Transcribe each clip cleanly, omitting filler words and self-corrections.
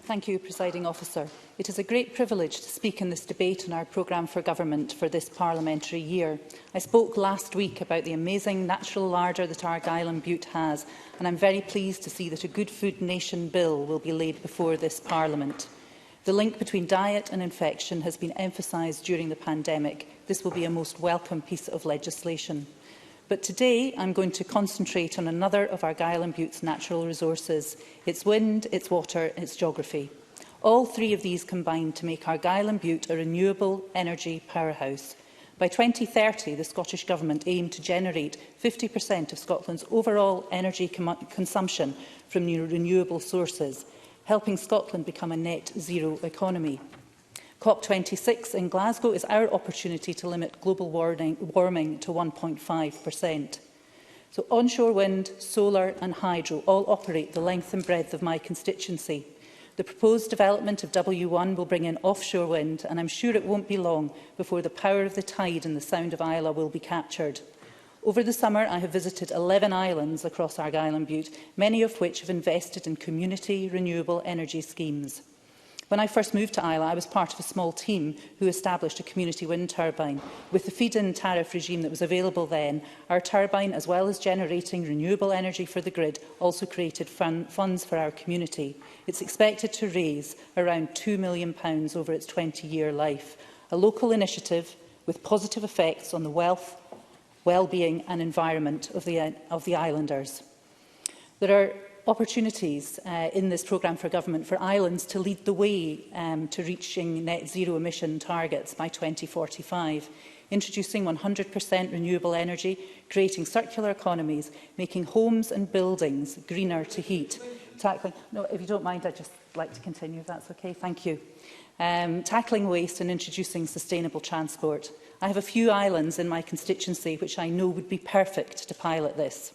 Thank you, Presiding Officer. It is a great privilege to speak in this debate on our programme for government for this parliamentary year. I spoke last week about the amazing natural larder that Argyll and Bute has, and I am very pleased to see that a Good Food Nation bill will be laid before this Parliament. The link between diet and infection has been emphasised during the pandemic. This will be a most welcome piece of legislation. But today I am going to concentrate on another of Argyll and Bute's natural resources, its wind, its water and its geography. All three of these combine to make Argyll and Bute a renewable energy powerhouse. By 2030, the Scottish Government aimed to generate 50% of Scotland's overall energy consumption from renewable sources, helping Scotland become a net zero economy. COP26 in Glasgow is our opportunity to limit global warming to 1.5%. So onshore wind, solar and hydro all operate the length and breadth of my constituency. The proposed development of W1 will bring in offshore wind, and I'm sure it won't be long before the power of the tide in the Sound of Islay will be captured. Over the summer, I have visited 11 islands across Argyll and Bute, many of which have invested in community renewable energy schemes. When I first moved to Islay, I was part of a small team who established a community wind turbine. With the feed-in tariff regime that was available then, our turbine, as well as generating renewable energy for the grid, also created funds for our community. It's expected to raise around £2 million over its 20-year life, a local initiative with positive effects on the wealth, well-being and environment of the islanders. There are opportunities in this programme for government for islands to lead the way to reaching net zero emission targets by 2045, introducing 100% renewable energy, creating circular economies, making homes and buildings greener to heat. No, if you don't mind, I'd just like to continue, if that's okay. Thank you. Tackling waste and introducing sustainable transport. I have a few islands in my constituency which I know would be perfect to pilot this.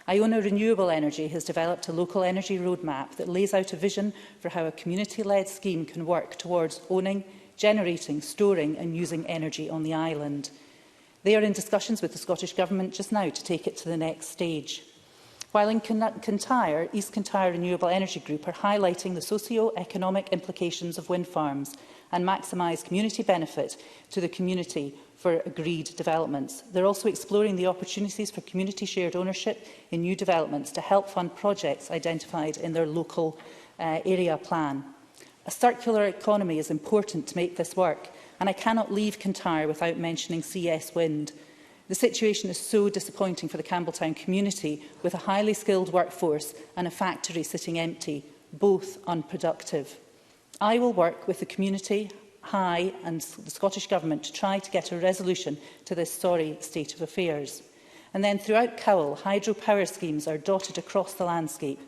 Iona Renewable Energy has developed a local energy roadmap that lays out a vision for how a community-led scheme can work towards owning, generating, storing and using energy on the island. They are in discussions with the Scottish Government just now to take it to the next stage. While in Kintyre, East Kintyre Renewable Energy Group are highlighting the socio-economic implications of wind farms and maximise community benefit to the community for agreed developments. They're also exploring the opportunities for community shared ownership in new developments to help fund projects identified in their local area plan. A circular economy is important to make this work, and I cannot leave Kintyre without mentioning CS Wind. The situation is so disappointing for the Campbelltown community, with a highly skilled workforce and a factory sitting empty, both unproductive. I will work with the community, High and the Scottish Government to try to get a resolution to this sorry state of affairs. And then throughout Cowell, hydropower schemes are dotted across the landscape.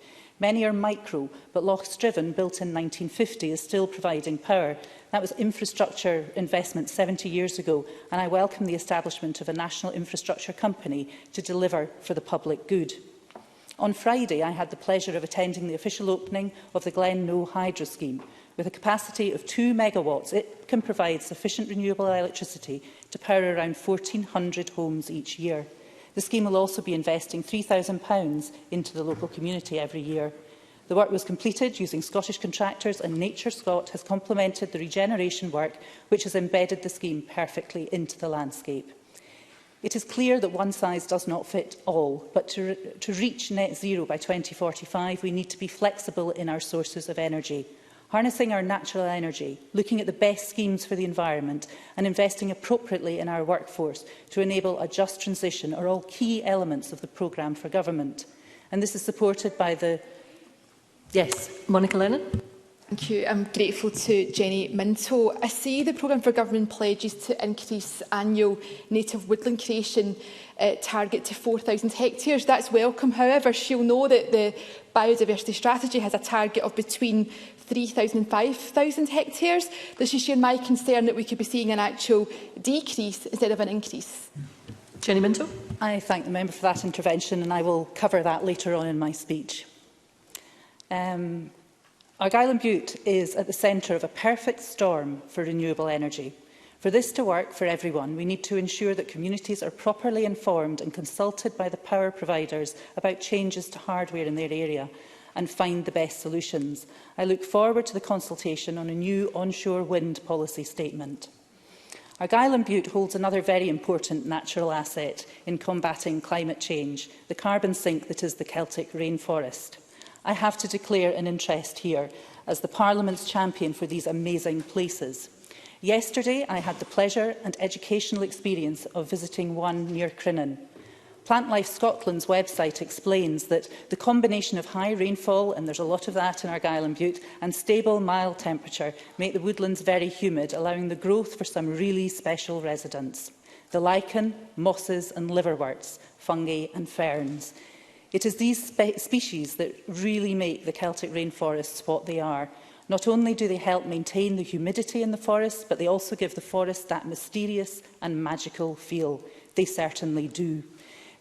Many are micro, but Loch Striven, built in 1950, is still providing power. That was infrastructure investment 70 years ago, and I welcome the establishment of a national infrastructure company to deliver for the public good. On Friday, I had the pleasure of attending the official opening of the Glen No Hydro scheme. With a capacity of 2 megawatts, it can provide sufficient renewable electricity to power around 1,400 homes each year. The scheme will also be investing £3,000 into the local community every year. The work was completed using Scottish contractors, and Nature Scot has complemented the regeneration work, which has embedded the scheme perfectly into the landscape. It is clear that one size does not fit all, but to reach net zero by 2045, we need to be flexible in our sources of energy. Harnessing our natural energy, looking at the best schemes for the environment and investing appropriately in our workforce to enable a just transition are all key elements of the programme for government. And this is supported by the... Yes. Monica Lennon. Thank you. I'm grateful to Jenni Minto. I see the programme for government pledges to increase annual native woodland creation target to 4,000 hectares. That's welcome. However, she'll know that the biodiversity strategy has a target of between 3,000 and 5,000 hectares. Does she share my concern that we could be seeing an actual decrease instead of an increase? Jenni Minto. I thank the member for that intervention, and I will cover that later on in my speech. Argyll and Bute is at the centre of a perfect storm for renewable energy. For this to work for everyone, we need to ensure that communities are properly informed and consulted by the power providers about changes to hardware in their area. and find the best solutions. I look forward to the consultation on a new onshore wind policy statement. Argyll and Bute holds another very important natural asset in combating climate change, the carbon sink that is the Celtic rainforest. I have to declare an interest here as the Parliament's champion for these amazing places. Yesterday, I had the pleasure and educational experience of visiting one near Crinan. Plant Life Scotland's website explains that the combination of high rainfall, and there's a lot of that in Argyll and Bute, and stable, mild temperature make the woodlands very humid, allowing the growth for some really special residents. The lichen, mosses and liverworts, fungi and ferns. It is these species that really make the Celtic rainforests what they are. Not only do they help maintain the humidity in the forest, but they also give the forest that mysterious and magical feel. They certainly do.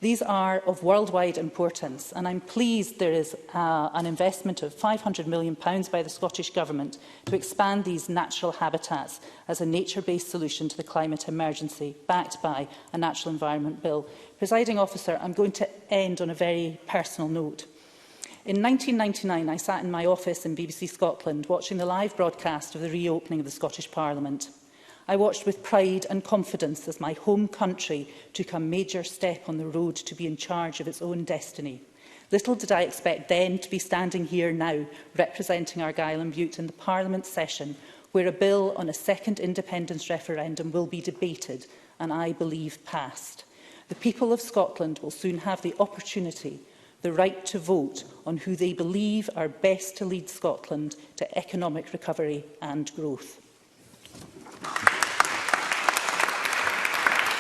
These are of worldwide importance, and I'm pleased there is an investment of £500 million by the Scottish Government to expand these natural habitats as a nature-based solution to the climate emergency, backed by a Natural Environment Bill. Presiding Officer, I'm going to end on a very personal note. In 1999, I sat in my office in BBC Scotland watching the live broadcast of the reopening of the Scottish Parliament. I watched with pride and confidence as my home country took a major step on the road to be in charge of its own destiny. Little did I expect then to be standing here now, representing Argyll and Bute in the Parliament session, where a bill on a second independence referendum will be debated and, I believe, passed. The people of Scotland will soon have the opportunity, the right to vote on who they believe are best to lead Scotland to economic recovery and growth.